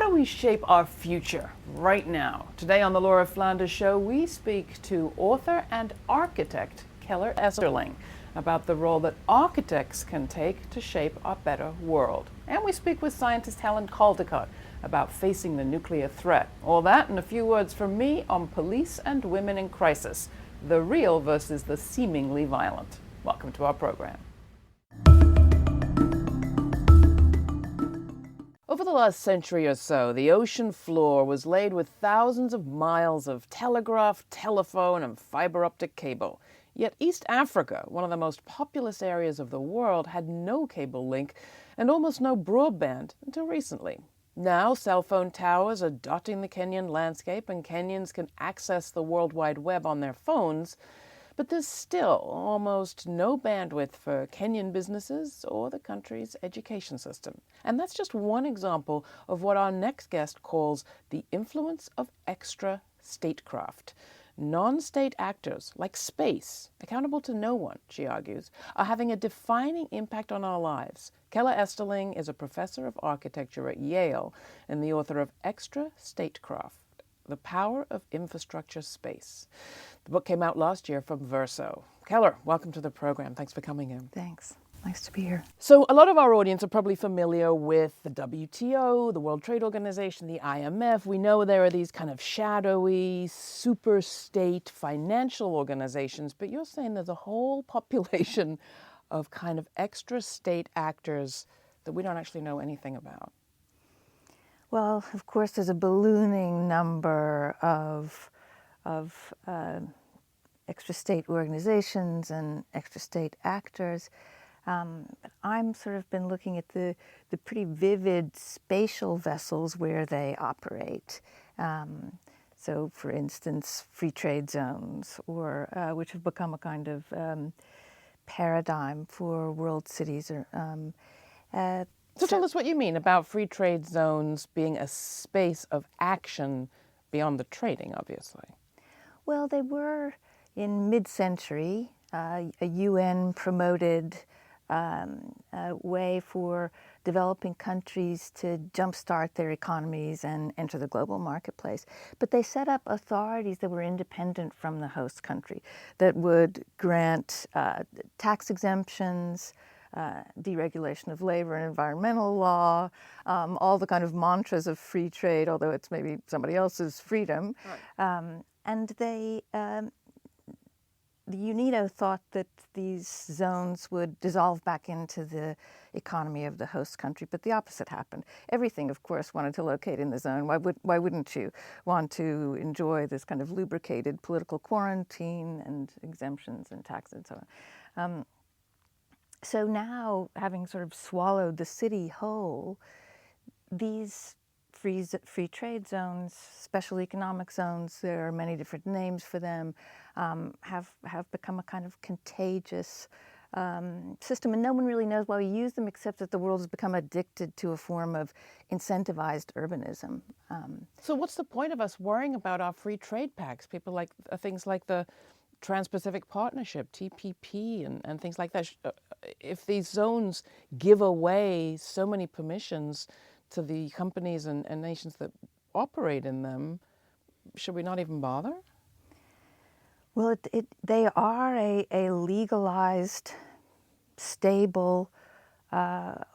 do we shape our future right now? Today on the Laura Flanders Show, we speak to author and architect Keller Easterling about the role that architects can take to shape a better world. And we speak with scientist Helen Caldicott about facing the nuclear threat. All that and a few words from me on police and women in crisis, the real versus the seemingly violent. Welcome to our program. Over the last century or so, the ocean floor was laid with thousands of miles of telegraph, telephone, and fiber optic cable. Yet East Africa, one of the most populous areas of the world, had no cable link and almost no broadband until recently. Now, cell phone towers are dotting the Kenyan landscape and Kenyans can access the World Wide Web on their phones, but there's still almost no bandwidth for Kenyan businesses or the country's education system. And that's just one example of what our next guest calls the influence of extra statecraft. Non-state actors, like space, accountable to no one, she argues, are having a defining impact on our lives. Keller Easterling is a professor of architecture at Yale and the author of Extra Statecraft: The Power of Infrastructure Space. The book came out last year from Verso. Keller, welcome to the program. Thanks for coming in. Thanks. Nice to be here. So a lot of our audience are probably familiar with the WTO, the World Trade Organization, the IMF. We know there are these kind of shadowy, super state financial organizations, but you're saying there's a whole population of kind of extra state actors that we don't actually know anything about. Well, of course, there's a ballooning number of extra state organizations and extra state actors. But I'm sort of been looking at the pretty vivid spatial vessels where they operate. So, for instance, free trade zones, or which have become a kind of paradigm for world cities. So tell us what you mean about free trade zones being a space of action beyond the trading, obviously. Well, they were in mid-century, a UN-promoted way for developing countries to jumpstart their economies and enter the global marketplace. But they set up authorities that were independent from the host country, that would grant tax exemptions, deregulation of labor and environmental law, all the kind of mantras of free trade, although it's maybe somebody else's freedom. Right. And the UNIDO thought that these zones would dissolve back into the economy of the host country, but the opposite happened. Everything, of course, wanted to locate in the zone. Why wouldn't you want to enjoy this kind of lubricated political quarantine and exemptions and taxes and so on? So now, having sort of swallowed the city whole, these free trade zones, special economic zones, there are many different names for them, have become a kind of contagious system, and no one really knows why we use them, except that the world has become addicted to a form of incentivized urbanism. So what's the point of us worrying about our free trade pacts? People like things like the Trans-Pacific Partnership, TPP, and things like that. If these zones give away so many permissions to the companies and nations that operate in them, should we not even bother? Well, they are a legalized, stable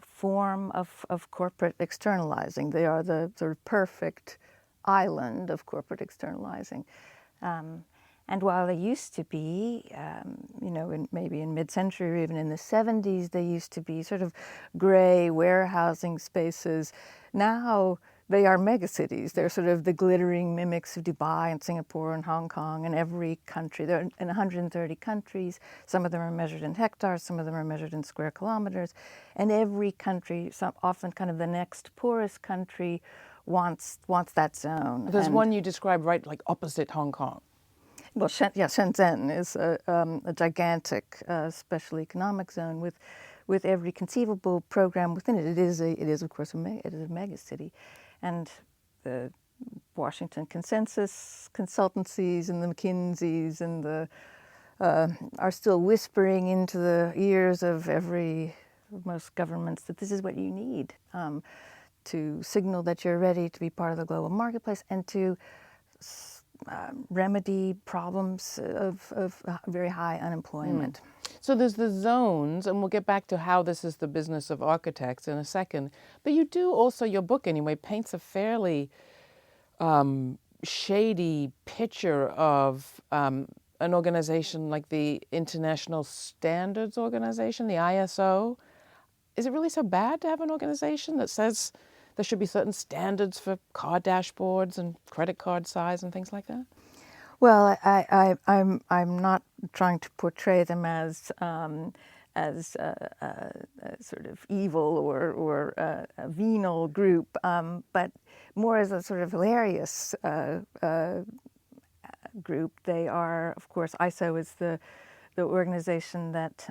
form of corporate externalizing. They are the sort of perfect island of corporate externalizing. And while they used to be, maybe in mid-century or even in the 70s, they used to be sort of gray warehousing spaces. Now they are megacities. They're sort of the glittering mimics of Dubai and Singapore and Hong Kong and every country. They're in 130 countries. Some of them are measured in hectares, some of them are measured in square kilometers. And every country, often kind of the next poorest country, wants that zone. There's one you described right like opposite Hong Kong. Well, Shenzhen is a gigantic special economic zone with every conceivable program within it. It is of course a mega city, and the Washington Consensus consultancies and the McKinseys and the are still whispering into the ears of most governments that this is what you need to signal that you're ready to be part of the global marketplace and to remedy problems of very high unemployment. So there's the zones, and we'll get back to how this is the business of architects in a second. But you do also, your book anyway, paints a fairly shady picture of an organization like the International Standards Organization, the ISO. Is it really so bad to have an organization that says there should be certain standards for car dashboards and credit card size and things like that? Well, I'm not trying to portray them as sort of evil or a venal group, but more as a sort of hilarious group. They are, of course, ISO is the organization that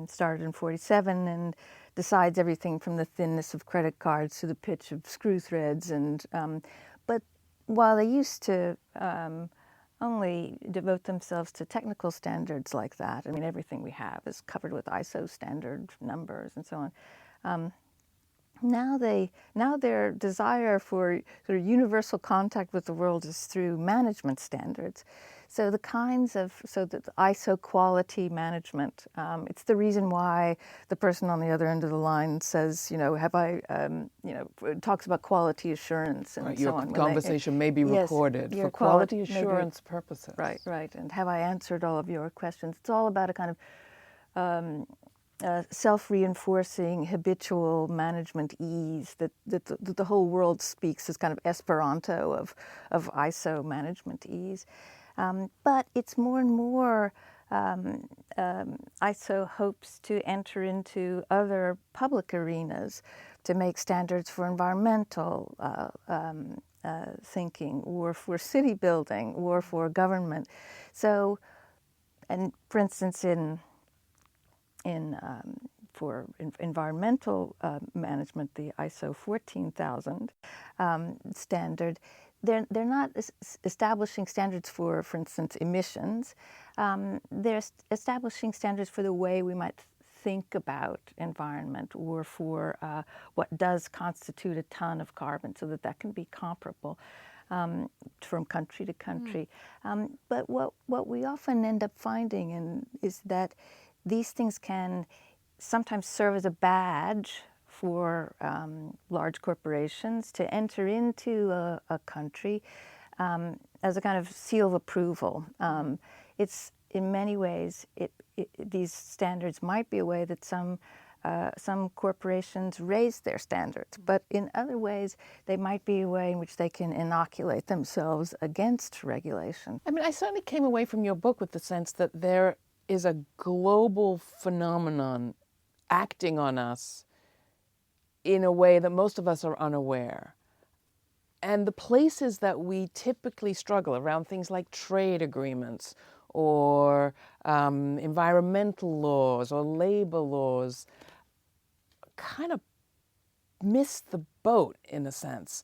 started in '47 and decides everything from the thinness of credit cards to the pitch of screw threads. And but while they used to only devote themselves to technical standards like that, I mean, everything we have is covered with ISO standard numbers and so on. Now their desire for sort of universal contact with the world is through management standards. So the ISO quality management, it's the reason why the person on the other end of the line says, talks about quality assurance and so on. Your conversation may be recorded for quality assurance purposes. Right. And have I answered all of your questions? It's all about a kind of self-reinforcing habitual management ease that the whole world speaks as kind of Esperanto of ISO management ease. But it's more and more ISO hopes to enter into other public arenas to make standards for environmental thinking or for city building or for government. So, and for instance, for environmental management, the ISO 14000 standard, they're not establishing standards for instance, emissions. They're establishing standards for the way we might think about environment or for what does constitute a ton of carbon so that can be comparable from country to country. But what we often end up finding is that these things can sometimes serve as a badge for large corporations to enter into a country as a kind of seal of approval. It's in many ways, these standards might be a way that some corporations raise their standards, but in other ways, they might be a way in which they can inoculate themselves against regulation. I mean, I certainly came away from your book with the sense that there is a global phenomenon acting on us in a way that most of us are unaware. And the places that we typically struggle around things like trade agreements or environmental laws or labor laws kind of miss the boat in a sense.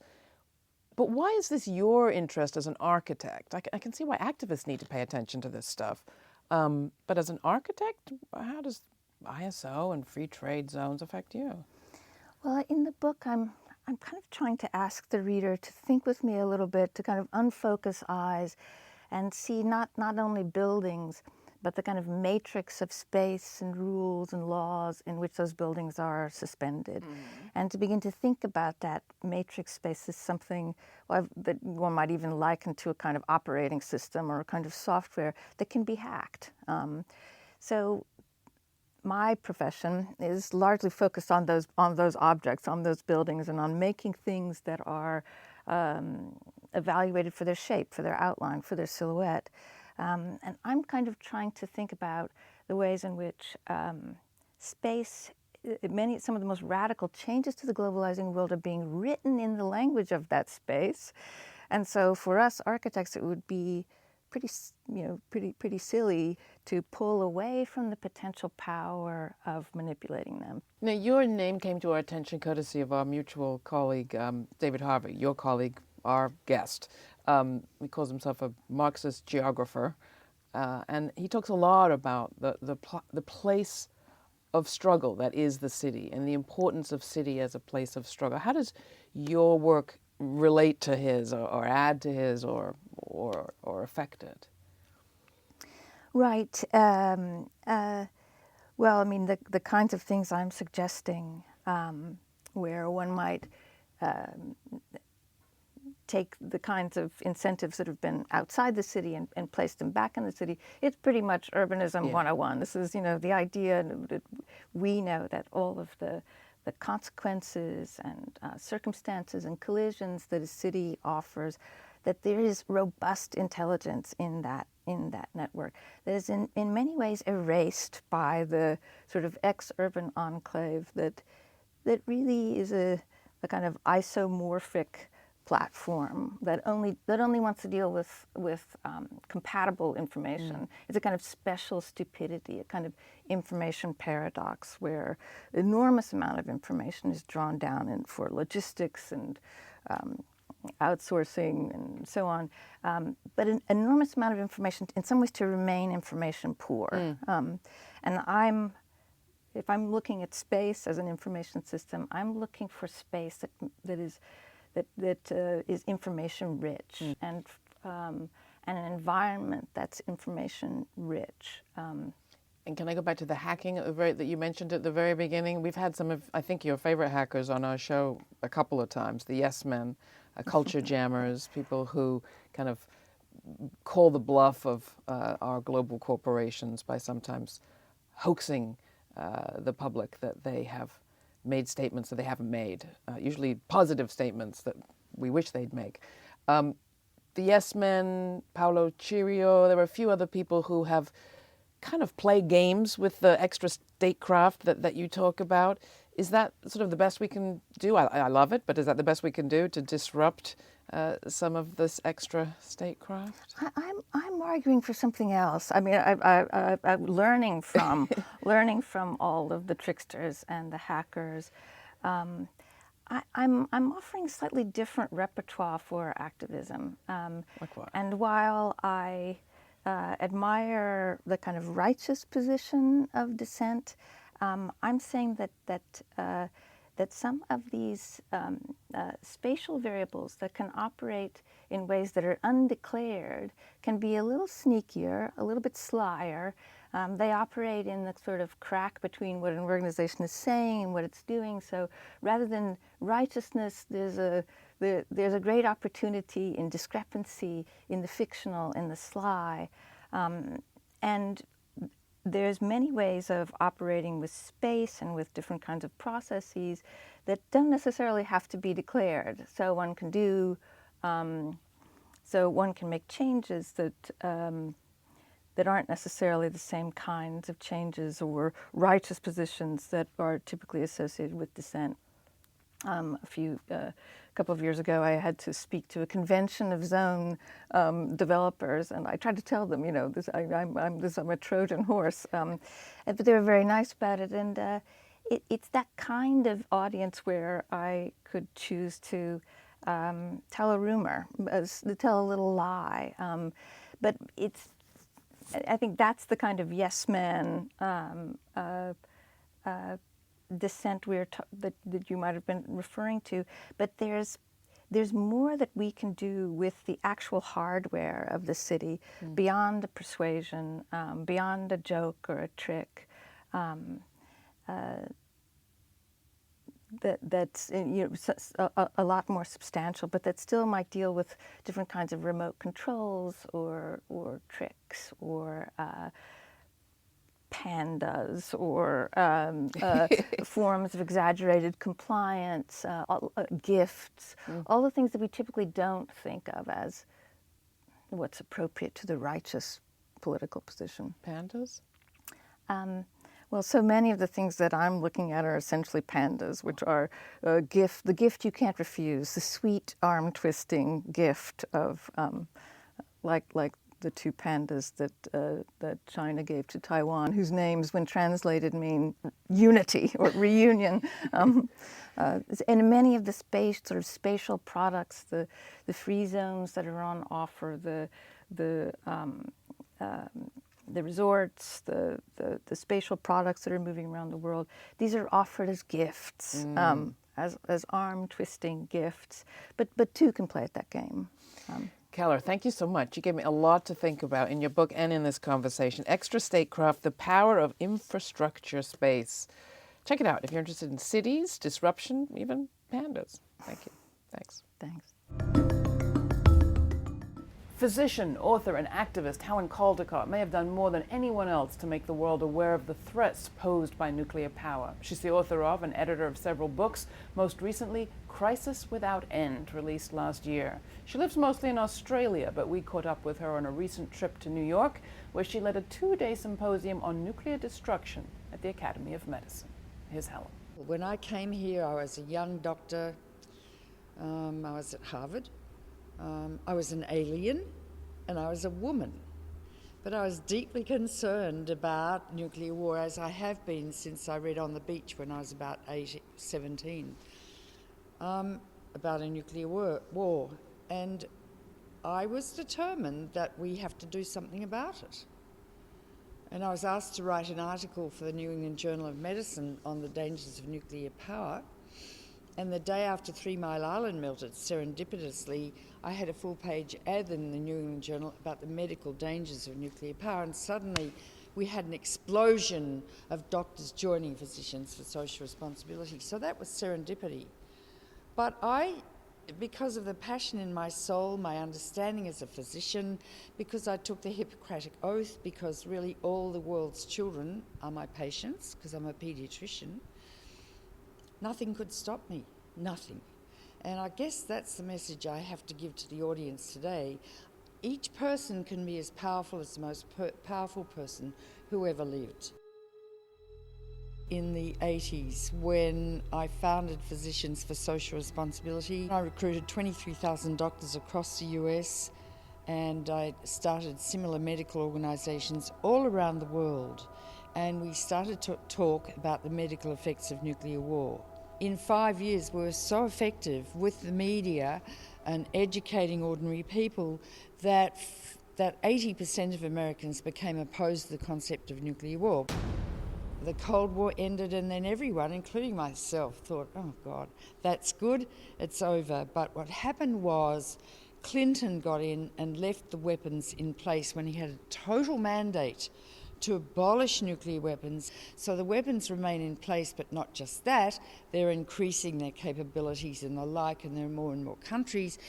But why is this your interest as an architect? I can see why activists need to pay attention to this stuff. But as an architect, how does ISO and free trade zones affect you? Well, in the book, I'm kind of trying to ask the reader to think with me a little bit, to kind of unfocus eyes and see not only buildings, but the kind of matrix of space and rules and laws in which those buildings are suspended. And to begin to think about that matrix space as something that one might even liken to a kind of operating system or a kind of software that can be hacked. So my profession is largely focused on those objects, on those buildings, and on making things that are evaluated for their shape, for their outline, for their silhouette. And I'm kind of trying to think about the ways in which space, some of the most radical changes to the globalizing world are being written in the language of that space. And so for us architects, it would be pretty silly to pull away from the potential power of manipulating them. Now, your name came to our attention courtesy of our mutual colleague, David Harvey, your colleague, our guest. He calls himself a Marxist geographer, and he talks a lot about the place of struggle that is the city and the importance of city as a place of struggle. How does your work relate to his or add to his or affect it? Right. Well, I mean, the kinds of things I'm suggesting, where one might take the kinds of incentives that have been outside the city and place them back in the city, it's pretty much urbanism 101. This is, the idea that we know that all of the consequences and circumstances and collisions that a city offers, that there is robust intelligence in that network that is in many ways erased by the sort of ex-urban enclave that really is a kind of isomorphic platform that only wants to deal with compatible information. It's a kind of special stupidity, a kind of information paradox where enormous amount of information is drawn down and for logistics and outsourcing and so on, but an enormous amount of information in some ways to remain information poor. And if I'm looking at space as an information system, I'm looking for space that is information rich and an environment that's information rich. And can I go back to the hacking that you mentioned at the very beginning? We've had some of, I think, your favorite hackers on our show a couple of times, the yes men, culture jammers, people who kind of call the bluff of our global corporations by sometimes hoaxing the public that they have made statements that they haven't made, usually positive statements that we wish they'd make. The yes men, Paulo Chirio, there were a few other people who have kind of played games with the extra statecraft that you talk about. Is that sort of the best we can do? I love it, but is that the best we can do to disrupt some of this extra statecraft? I'm arguing for something else. I mean, I'm learning from all of the tricksters and the hackers. I'm offering slightly different repertoire for activism. Like what? And while I admire the kind of righteous position of dissent, I'm saying that some of these spatial variables that can operate in ways that are undeclared can be a little sneakier, a little bit slyer. They operate in the sort of crack between what an organization is saying and what it's doing. So rather than righteousness, there's a great opportunity in discrepancy, in the fictional, in the sly. And there's many ways of operating with space and with different kinds of processes that don't necessarily have to be declared. So one can make changes that aren't necessarily the same kinds of changes or righteous positions that are typically associated with dissent. A couple of years ago, I had to speak to a convention of zone developers, and I tried to tell them, I'm a Trojan horse, but they were very nice about it. And it's that kind of audience where I could choose to tell a rumor, tell a little lie, but I think that's the kind of yes man dissent that you might have been referring to, but there's more that we can do with the actual hardware of the city beyond a persuasion, beyond a joke or a trick. That's a lot more substantial, but that still might deal with different kinds of remote controls or tricks or pandas or forms of exaggerated compliance, gifts, all the things that we typically don't think of as what's appropriate to the righteous political position. Pandas? Well, so many of the things that I'm looking at are essentially pandas, which are the gift you can't refuse, the sweet arm-twisting gift of like the two pandas that China gave to Taiwan, whose names, when translated, mean unity or reunion. And many of the spatial products, the free zones that are on offer, the resorts, the spatial products that are moving around the world, these are offered as gifts, as arm-twisting gifts. But two can play at that game. Keller, thank you so much. You gave me a lot to think about in your book and in this conversation. Extra Statecraft, The Power of Infrastructure Space. Check it out if you're interested in cities, disruption, even pandas. Thank you. Thanks. Thanks. Physician, author, and activist Helen Caldicott may have done more than anyone else to make the world aware of the threats posed by nuclear power. She's the author of and editor of several books, most recently Crisis Without End, released last year. She lives mostly in Australia, but we caught up with her on a recent trip to New York, where she led a 2-day symposium on nuclear destruction at the Academy of Medicine. Here's Helen. When I came here, I was a young doctor. I was at Harvard. I was an alien and I was a woman. But I was deeply concerned about nuclear war, as I have been since I read On the Beach when I was about 17, about a nuclear war. And I was determined that we have to do something about it. And I was asked to write an article for the New England Journal of Medicine on the dangers of nuclear power. And the day after 3 Mile Island melted, serendipitously, I had a full-page ad in the New England Journal about the medical dangers of nuclear power, and suddenly we had an explosion of doctors joining physicians for social responsibility. So that was serendipity. But because of the passion in my soul, my understanding as a physician, because I took the Hippocratic Oath, because really all the world's children are my patients, because I'm a paediatrician, nothing could stop me, nothing. And I guess that's the message I have to give to the audience today. Each person can be as powerful as the most powerful person who ever lived. In the 80s, when I founded Physicians for Social Responsibility, I recruited 23,000 doctors across the US, and I started similar medical organisations all around the world. And we started to talk about the medical effects of nuclear war. In 5 years, we were so effective with the media and educating ordinary people that 80% of Americans became opposed to the concept of nuclear war. The Cold War ended, and then everyone, including myself, thought, oh God, that's good, it's over. But what happened was Clinton got in and left the weapons in place when he had a total mandate to abolish nuclear weapons. So the weapons remain in place, but not just that, they're increasing their capabilities and the like, and there are more and more countries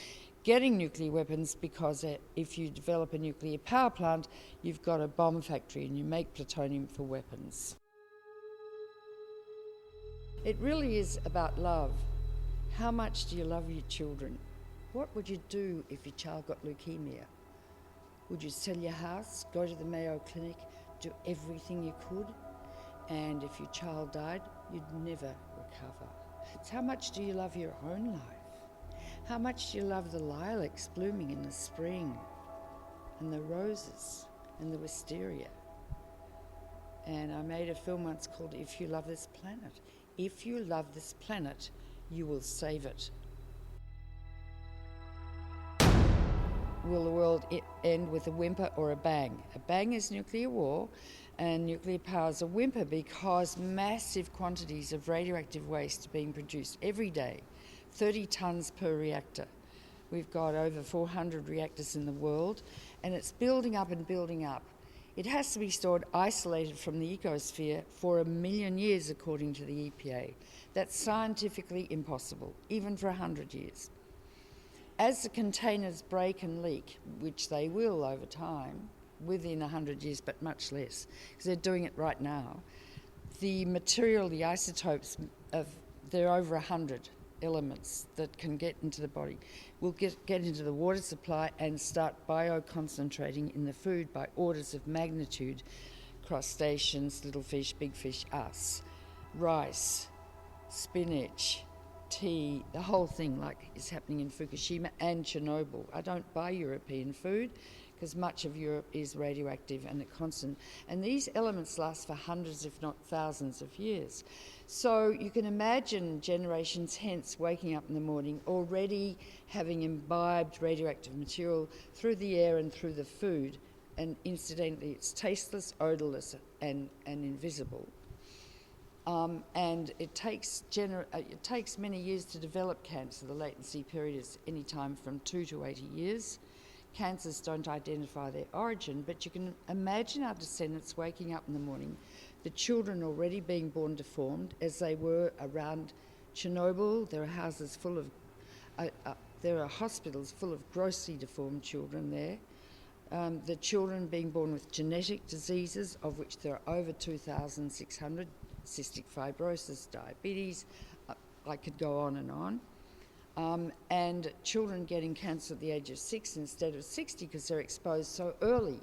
getting nuclear weapons, because if you develop a nuclear power plant, you've got a bomb factory and you make plutonium for weapons. It really is about love. How much do you love your children? What would you do if your child got leukemia? Would you sell your house, go to the Mayo Clinic, do everything you could? And if your child died, you'd never recover. It's how much do you love your own life? How much do you love the lilacs blooming in the spring, and the roses, and the wisteria? And I made a film once called If You Love This Planet. If you love this planet, you will save it. Will the world end with a whimper or a bang? A bang is nuclear war, and nuclear power is a whimper because massive quantities of radioactive waste are being produced every day, 30 tonnes per reactor. We've got over 400 reactors in the world, and it's building up and building up. It has to be stored isolated from the ecosphere for 1 million years, according to the EPA. That's scientifically impossible, even for 100 years. As the containers break and leak, which they will over time, within 100 years, but much less, because they're doing it right now, the material, the isotopes, there are over 100 elements that can get into the body, will get into the water supply and start bioconcentrating in the food by orders of magnitude. Crustaceans, little fish, big fish, us. Rice, spinach, tea, the whole thing like is happening in Fukushima and Chernobyl. I don't buy European food because much of Europe is radioactive and constant. And these elements last for hundreds, if not thousands of years. So you can imagine generations hence waking up in the morning already having imbibed radioactive material through the air and through the food and incidentally it's tasteless, odourless and invisible. And it takes many years to develop cancer. The latency period is any time from 2 to 80 years. Cancers don't identify their origin, but you can imagine our descendants waking up in the morning, the children already being born deformed, as they were around Chernobyl. There are houses full of, there are hospitals full of grossly deformed children there. The children being born with genetic diseases, of which there are over 2,600, cystic fibrosis, diabetes, I could go on and on. And children getting cancer at the age of 6 instead of 60 because they're exposed so early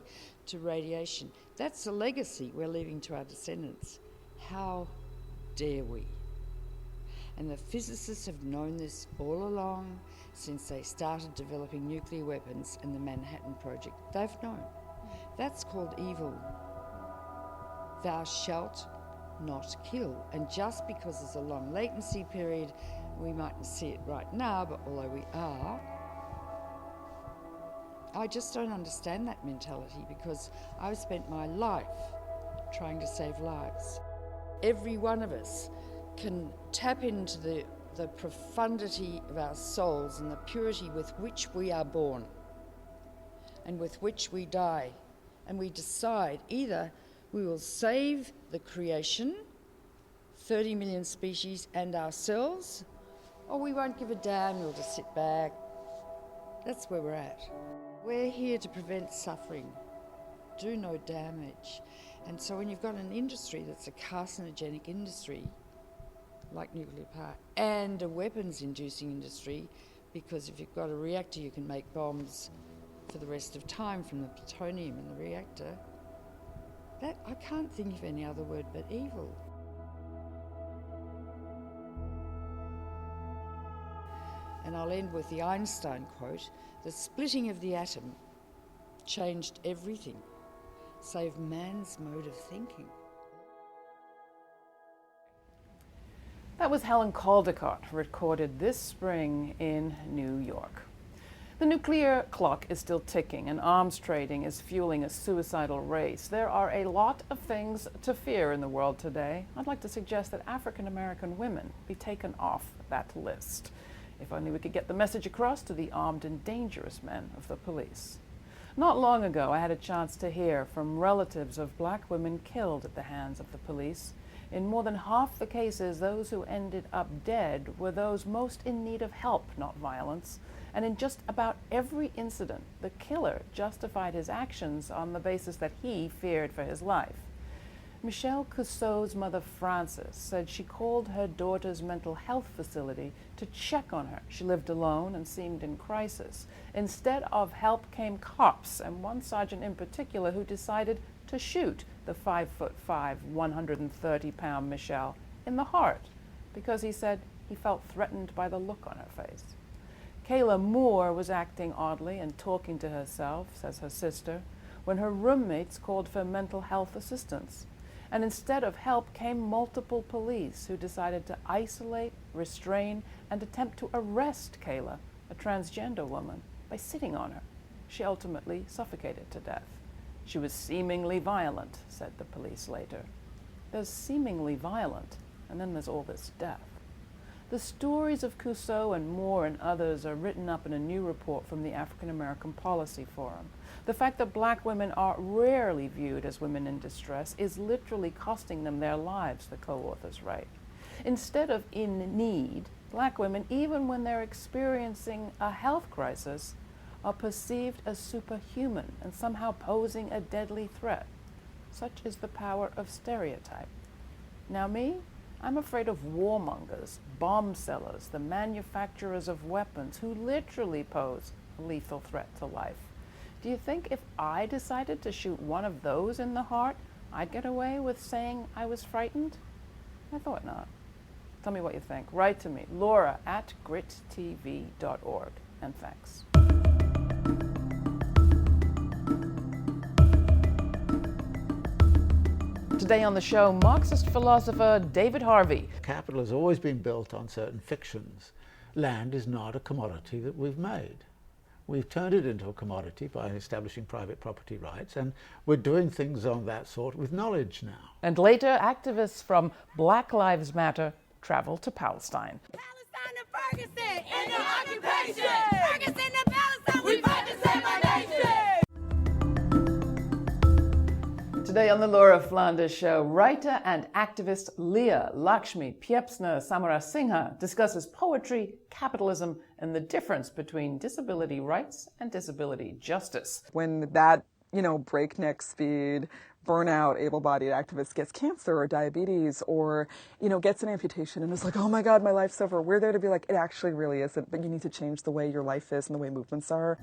to radiation. That's a legacy we're leaving to our descendants. How dare we? And the physicists have known this all along since they started developing nuclear weapons and the Manhattan Project. They've known. That's called evil. Thou shalt not kill. And just because there's a long latency period, we mightn't see it right now, but although we are, I just don't understand that mentality because I've spent my life trying to save lives. Every one of us can tap into the profundity of our souls and the purity with which we are born and with which we die. And we decide either we will save the creation, 30 million species and ourselves, or we won't give a damn, we'll just sit back. That's where we're at. We're here to prevent suffering, do no damage. And so when you've got an industry that's a carcinogenic industry, like nuclear power, and a weapons-inducing industry, because if you've got a reactor you can make bombs for the rest of time from the plutonium in the reactor, that I can't think of any other word but evil. And I'll end with the Einstein quote, "The splitting of the atom changed everything, save man's mode of thinking." That was Helen Caldicott, recorded this spring in New York. The nuclear clock is still ticking and arms trading is fueling a suicidal race. There are a lot of things to fear in the world today. I'd like to suggest that African American women be taken off that list. If only we could get the message across to the armed and dangerous men of the police. Not long ago, I had a chance to hear from relatives of black women killed at the hands of the police. In more than half the cases, those who ended up dead were those most in need of help, not violence. And in just about every incident, the killer justified his actions on the basis that he feared for his life. Michelle Cusseau's mother, Frances, said she called her daughter's mental health facility to check on her. She lived alone and seemed in crisis. Instead of help came cops, and one sergeant in particular who decided to shoot the 5'5", 130-pound Michelle in the heart because he said he felt threatened by the look on her face. Kayla Moore was acting oddly and talking to herself, says her sister, when her roommates called for mental health assistance. And instead of help came multiple police who decided to isolate, restrain, and attempt to arrest Kayla, a transgender woman, by sitting on her. She ultimately suffocated to death. She was seemingly violent, said the police later. There's seemingly violent, and then there's all this death. The stories of Cusseau and Moore and others are written up in a new report from the African American Policy Forum. The fact that black women are rarely viewed as women in distress is literally costing them their lives, the co-authors write. Instead of in need, black women, even when they're experiencing a health crisis, are perceived as superhuman and somehow posing a deadly threat. Such is the power of stereotype. Now me, I'm afraid of warmongers, bomb sellers, the manufacturers of weapons who literally pose a lethal threat to life. Do you think if I decided to shoot one of those in the heart, I'd get away with saying I was frightened? I thought not. Tell me what you think. Write to me, laura@grittv.org, and thanks. Today on the show, Marxist philosopher David Harvey. Capital has always been built on certain fictions. Land is not a commodity that we've made. We've turned it into a commodity by establishing private property rights, and we're doing things on that sort with knowledge now. And later, activists from Black Lives Matter traveled to Palestine. Palestine to Ferguson, in the occupation. Ferguson to Palestine, we fight to save our nation. Today on the Laura Flanders Show, writer and activist Leah Lakshmi Piepzna Samarasinghe discusses poetry, capitalism, and the difference between disability rights and disability justice. When that, breakneck speed, burnout, able-bodied activist gets cancer or diabetes or, gets an amputation and is like, oh my God, my life's over. We're there to be like, it actually really isn't, but you need to change the way your life is and the way movements are.